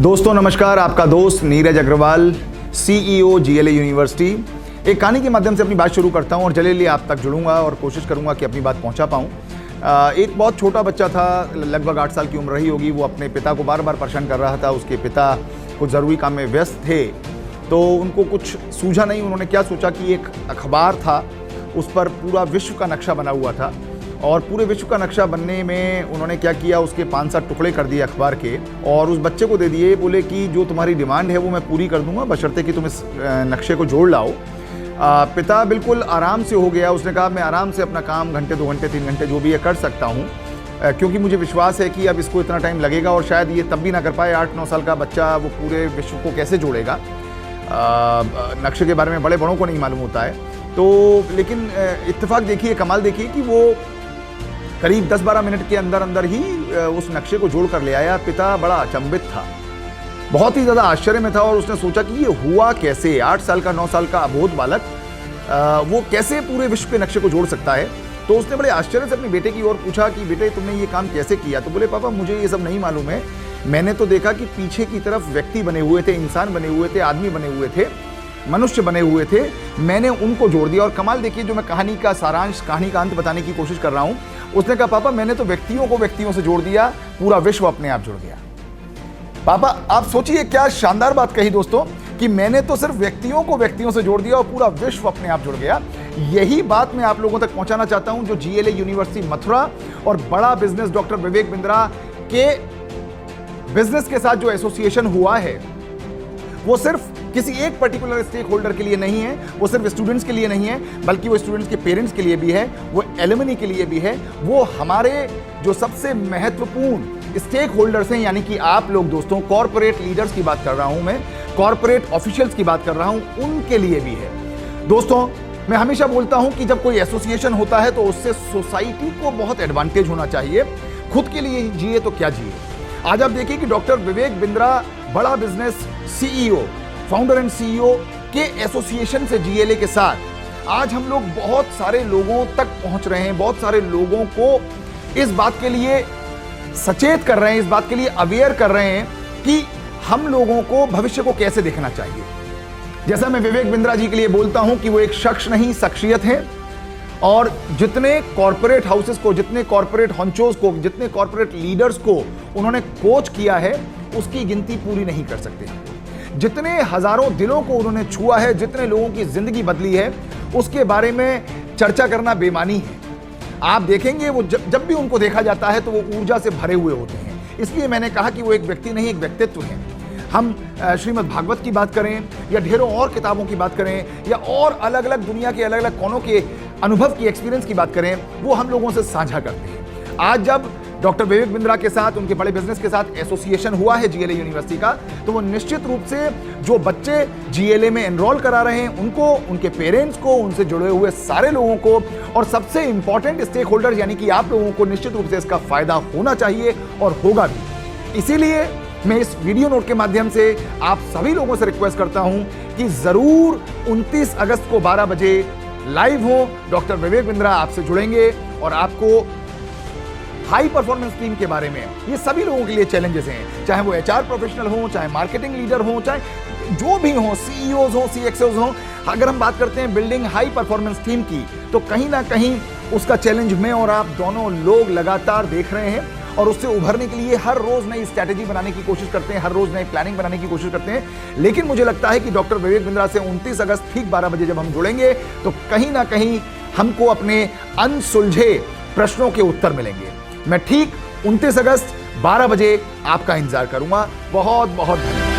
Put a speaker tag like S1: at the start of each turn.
S1: दोस्तों नमस्कार, आपका दोस्त Neeraj Agrawal, CEO GLA university. एक कहानी के माध्यम से अपनी बात शुरू करता हूं और जल्दी आप तक जुड़ूंगा और कोशिश करूंगा कि अपनी बात पहुंचा पाऊं। एक बहुत छोटा बच्चा था, लगभग 8 साल की उम्र रही होगी। वो अपने पिता को बार बार परेशान कर रहा था। उसके पिता कुछ ज़रूरी काम में व्यस्त थे तो उनको कुछ सूझा नहीं। उन्होंने क्या सोचा कि एक अखबार था, उस पर पूरा विश्व का नक्शा बना हुआ था और पूरे विश्व का नक्शा बनने में उन्होंने क्या किया, उसके 5-7 टुकड़े कर दिए अखबार के और उस बच्चे को दे दिए। बोले कि जो तुम्हारी डिमांड है वो मैं पूरी कर दूंगा, बशर्ते कि तुम इस नक्शे को जोड़ लाओ। पिता बिल्कुल आराम से हो गया। उसने कहा मैं आराम से अपना काम घंटे 2 घंटे 3 घंटे जो भी है कर सकता हूँ, क्योंकि मुझे विश्वास है कि अब इसको इतना टाइम लगेगा और शायद ये तब भी ना कर पाए। 8-9 साल का बच्चा वो पूरे विश्व को कैसे जोड़ेगा। नक्शे के बारे में बड़े बड़ों को नहीं मालूम होता है। तो लेकिन इत्तेफाक देखिए, कमाल देखिए कि वो करीब 10-12 मिनट के अंदर अंदर ही उस नक्शे को जोड़ कर ले आया। पिता बड़ा अचंभित था, बहुत ही ज़्यादा आश्चर्य में था और उसने सोचा कि ये हुआ कैसे। 8 साल का 9 साल का अबोध बालक वो कैसे पूरे विश्व के नक्शे को जोड़ सकता है। तो उसने बड़े आश्चर्य से अपने बेटे की ओर पूछा कि बेटे तुमने ये काम कैसे किया। तो बोले पापा मुझे ये सब नहीं मालूम है, मैंने तो देखा कि पीछे की तरफ व्यक्ति बने हुए थे, इंसान बने हुए थे, आदमी बने हुए थे, मनुष्य बने हुए थे, मैंने उनको जोड़ दिया। और कमाल देखिए, जो मैं कहानी का सारांश, कहानी का अंत बताने की कोशिश कर रहा हूं, उसने कहा पापा मैंने तो व्यक्तियों को व्यक्तियों से जोड़ दिया, पूरा विश्व अपने आप जुड़ गया। पापा आप सोचिए क्या शानदार बात कही दोस्तों, कि मैंने तो सिर्फ व्यक्तियों को व्यक्तियों से जोड़ दिया और पूरा विश्व अपने आप जुड़ गया। यही बात मैं आप लोगों तक पहुंचाना चाहता हूं, जो GLA यूनिवर्सिटी मथुरा और बड़ा बिजनेस डॉक्टर विवेक बिंद्रा के बिजनेस के साथ जो एसोसिएशन हुआ है, वो सिर्फ किसी एक पर्टिकुलर स्टेक होल्डर के लिए नहीं है, वो सिर्फ स्टूडेंट्स के लिए नहीं है, बल्कि वो स्टूडेंट्स के पेरेंट्स के लिए भी है, वो एलुमनी के लिए भी है, वो हमारे जो सबसे महत्वपूर्ण स्टेक होल्डर्स हैं, यानी कि आप लोग दोस्तों, कॉर्पोरेट लीडर्स की बात कर रहा हूं मैं, कॉर्पोरेट ऑफिशियल्स की बात कर रहा हूं, उनके लिए भी है। दोस्तों मैं हमेशा बोलता हूं कि जब कोई एसोसिएशन होता है तो उससे सोसाइटी को बहुत एडवांटेज होना चाहिए। खुद के लिए जिए तो क्या जिए। आज आप देखिए कि डॉक्टर विवेक बिंद्रा बड़ा business CEO, founder and CEO के एसोसिएशन से GLA के साथ आज हम लोग बहुत सारे लोगों तक पहुंच रहे हैं, बहुत सारे लोगों को इस बात के लिए सचेत कर रहे हैं, इस बात के लिए अवेयर कर रहे हैं कि हम लोगों को भविष्य को कैसे देखना चाहिए। जैसा मैं विवेक बिंद्रा जी के लिए बोलता हूं कि वो एक शख्स नहीं, शख्सियत है और जितने कॉर्पोरेट हाउसेस को, जितने कॉर्पोरेट हॉन्चोज को, जितने कॉर्पोरेट लीडर्स को उन्होंने कोच किया है, उसकी गिनती पूरी नहीं कर सकते। जितने हजारों दिलों को उन्होंने छुआ है, जितने लोगों की जिंदगी बदली है, उसके बारे में चर्चा करना बेमानी है। आप देखेंगे वो जब भी उनको देखा जाता है तो वो ऊर्जा से भरे हुए होते हैं। इसलिए मैंने कहा कि वो एक व्यक्ति नहीं, एक व्यक्तित्व है। हम श्रीमद् भागवत की बात करें या ढेरों और किताबों की बात करें या और अलग अलग दुनिया के अलग अलग कोनों के अनुभव की, एक्सपीरियंस की बात करें, वो हम लोगों से साझा करते हैं। आज जब डॉक्टर विवेक बिंद्रा के साथ, उनके बड़े बिजनेस के साथ एसोसिएशन हुआ है GLA यूनिवर्सिटी का, तो वो निश्चित रूप से जो बच्चे GLA में एनरोल करा रहे हैं उनको, उनके पेरेंट्स को, उनसे जुड़े हुए सारे लोगों को और सबसे इंपॉर्टेंट स्टेक होल्डर यानी कि आप लोगों को निश्चित रूप से इसका फायदा होना चाहिए और होगा भी। इसीलिए मैं इस वीडियो नोट के माध्यम से आप सभी लोगों से रिक्वेस्ट करता हूं कि जरूर 29 अगस्त को 12 बजे लाइव हो। डॉक्टर विवेक बिंद्रा आपसे जुड़ेंगे और आपको हाई परफॉर्मेंस टीम के बारे में, ये सभी लोगों के लिए चैलेंजेस हैं, चाहे वो HR प्रोफेशनल हो, चाहे मार्केटिंग लीडर हो, चाहे जो भी हो, CEOs हो, CXOs हो। अगर हम बात करते हैं बिल्डिंग हाई परफॉर्मेंस टीम की, तो कहीं ना कहीं उसका चैलेंज मैं और आप दोनों लोग लगातार देख रहे हैं और उससे उभरने के लिए हर रोज नई स्ट्रैटेजी बनाने की कोशिश करते हैं, हर रोज नई प्लानिंग बनाने की कोशिश करते हैं। लेकिन मुझे लगता है कि डॉक्टर विवेक बिंद्रा से 29 अगस्त ठीक 12 बजे जब हम जुड़ेंगे तो कहीं ना कहीं हमको अपने अनसुलझे प्रश्नों के उत्तर मिलेंगे। मैं ठीक 29 अगस्त 12 बजे आपका इंतजार करूंगा। बहुत बहुत धन्यवाद।